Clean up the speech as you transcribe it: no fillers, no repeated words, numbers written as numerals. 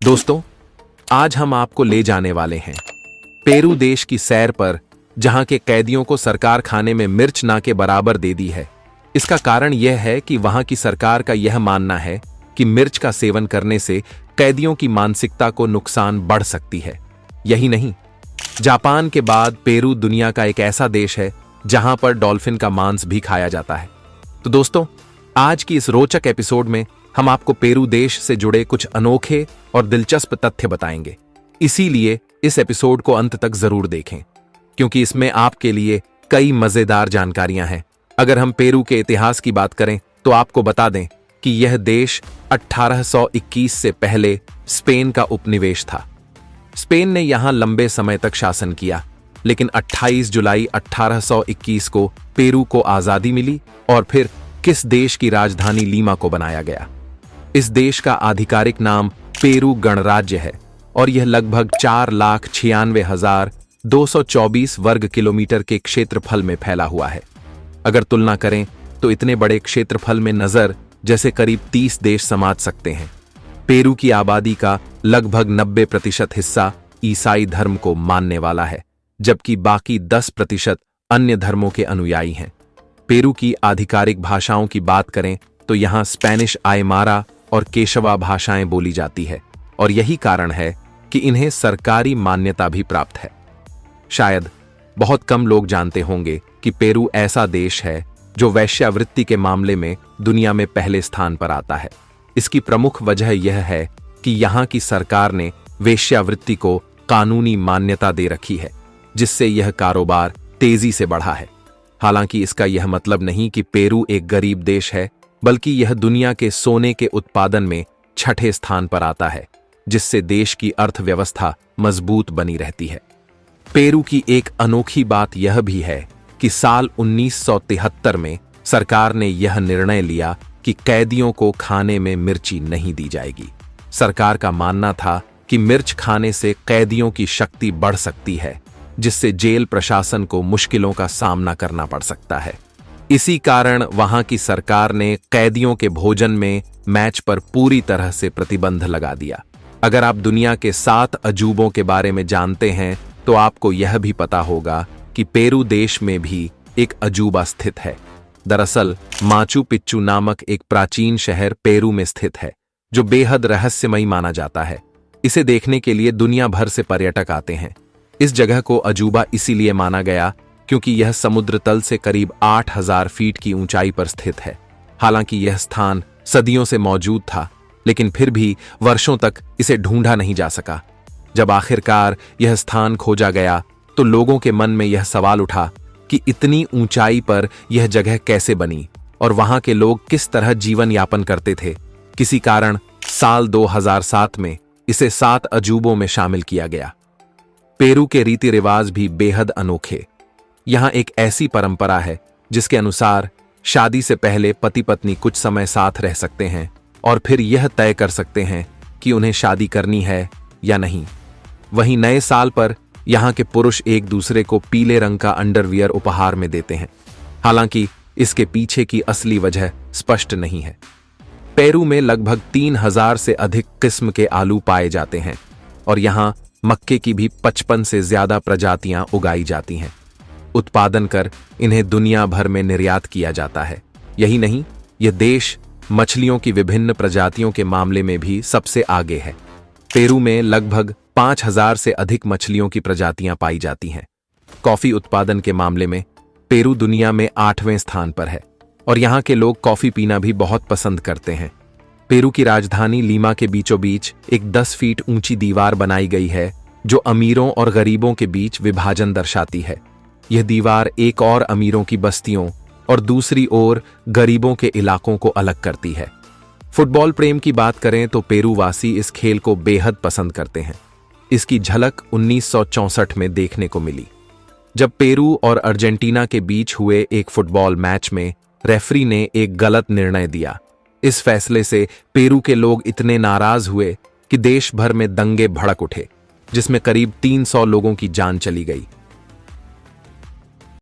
दोस्तों, आज हम आपको ले जाने वाले हैं पेरू देश की सैर पर, जहां के कैदियों को सरकार खाने में मिर्च ना के बराबर दे दी है। इसका कारण यह है कि वहां की सरकार का यह मानना है कि मिर्च का सेवन करने से कैदियों की मानसिकता को नुकसान बढ़ सकती है। यही नहीं, जापान के बाद पेरू दुनिया का एक ऐसा देश है जहां पर डॉल्फिन का मांस भी खाया जाता है। तो दोस्तों, आज की इस रोचक एपिसोड में हम आपको पेरू देश से जुड़े कुछ अनोखे और दिलचस्प तथ्य बताएंगे। इसीलिए इस एपिसोड को अंत तक जरूर देखें, क्योंकि इसमें आपके लिए कई मजेदार जानकारियां हैं। अगर हम पेरू के इतिहास की बात करें तो आपको बता दें कि यह देश 1821 से पहले स्पेन का उपनिवेश था। स्पेन ने यहां लंबे समय तक शासन किया, लेकिन 28 जुलाई 1821 को पेरू को आजादी मिली और फिर किस देश की राजधानी लीमा को बनाया गया। इस देश का आधिकारिक नाम पेरू गणराज्य है और यह लगभग 4,96,224 वर्ग किलोमीटर के क्षेत्रफल में फैला हुआ है। अगर तुलना करें तो इतने बड़े क्षेत्रफल में नजर जैसे करीब 30 देश समाज सकते हैं। पेरू की आबादी का लगभग 90% हिस्सा ईसाई धर्म को मानने वाला है, जबकि बाकी 10% अन्य धर्मों के अनुयायी हैं। पेरू की आधिकारिक भाषाओं की बात करें तो यहां स्पेनिश, आयमारा और केशवा भाषाएं बोली जाती है और यही कारण है कि इन्हें सरकारी मान्यता भी प्राप्त है। शायद बहुत कम लोग जानते होंगे कि पेरू ऐसा देश है जो वेश्यावृत्ति के मामले में दुनिया में पहले स्थान पर आता है। इसकी प्रमुख वजह यह है कि यहाँ की सरकार ने वेश्यावृत्ति को कानूनी मान्यता दे रखी है, जिससे यह कारोबार तेजी से बढ़ा है। हालांकि इसका यह मतलब नहीं कि पेरू एक गरीब देश है, बल्कि यह दुनिया के सोने के उत्पादन में 6ठे स्थान पर आता है, जिससे देश की अर्थव्यवस्था मजबूत बनी रहती है। पेरू की एक अनोखी बात यह भी है कि साल 1973 में सरकार ने यह निर्णय लिया कि कैदियों को खाने में मिर्ची नहीं दी जाएगी। सरकार का मानना था कि मिर्च खाने से कैदियों की शक्ति बढ़ सकती है, जिससे जेल प्रशासन को मुश्किलों का सामना करना पड़ सकता है। इसी कारण वहां की सरकार ने कैदियों के भोजन में मैच पर पूरी तरह से प्रतिबंध लगा दिया। अगर आप दुनिया के 7 अजूबों के बारे में जानते हैं तो आपको यह भी पता होगा कि पेरू देश में भी एक अजूबा स्थित है। दरअसल माचू पिच्चू नामक एक प्राचीन शहर पेरू में स्थित है, जो बेहद रहस्यमयी माना जाता है। इसे देखने के लिए दुनिया भर से पर्यटक आते हैं। इस जगह को अजूबा इसीलिए माना गया क्योंकि यह समुद्र तल से करीब 8,000 फीट की ऊंचाई पर स्थित है। हालांकि यह स्थान सदियों से मौजूद था, लेकिन फिर भी वर्षों तक इसे ढूंढा नहीं जा सका। जब आखिरकार यह स्थान खोजा गया तो लोगों के मन में यह सवाल उठा कि इतनी ऊंचाई पर यह जगह कैसे बनी और वहां के लोग किस तरह जीवन यापन करते थे। किसी कारण साल 2007 में इसे 7 अजूबों में शामिल किया गया। पेरू के रीति रिवाज भी बेहद अनोखे। यहां एक ऐसी परंपरा है जिसके अनुसार शादी से पहले पति पत्नी कुछ समय साथ रह सकते हैं और फिर यह तय कर सकते हैं कि उन्हें शादी करनी है या नहीं। वहीं नए साल पर यहां के पुरुष एक दूसरे को पीले रंग का अंडरवियर उपहार में देते हैं। हालांकि इसके पीछे की असली वजह स्पष्ट नहीं है। पेरू में लगभग 3,000 से अधिक किस्म के आलू पाए जाते हैं और यहां मक्के की भी 55 से ज्यादा प्रजातियां उगाई जाती हैं। उत्पादन कर इन्हें दुनिया भर में निर्यात किया जाता है। यही नहीं, यह देश मछलियों की विभिन्न प्रजातियों के मामले में भी सबसे आगे है। पेरू में लगभग 5,000 से अधिक मछलियों की प्रजातियां पाई जाती हैं। कॉफी उत्पादन के मामले में पेरू दुनिया में 8वें स्थान पर है और यहाँ के लोग कॉफी पीना भी बहुत पसंद करते हैं। पेरू की राजधानी लीमा के बीचों बीच एक 10 फीट ऊंची दीवार बनाई गई है, जो अमीरों और गरीबों के बीच विभाजन दर्शाती है। यह दीवार एक और अमीरों की बस्तियों और दूसरी ओर गरीबों के इलाकों को अलग करती है। फुटबॉल प्रेम की बात करें तो पेरू वासी इस खेल को बेहद पसंद करते हैं। इसकी झलक 1964 में देखने को मिली, जब पेरू और अर्जेंटीना के बीच हुए एक फुटबॉल मैच में रेफरी ने एक गलत निर्णय दिया। इस फैसले से पेरू के लोग इतने नाराज हुए कि देश भर में दंगे भड़क उठे, जिसमें करीब 300 लोगों की जान चली गई।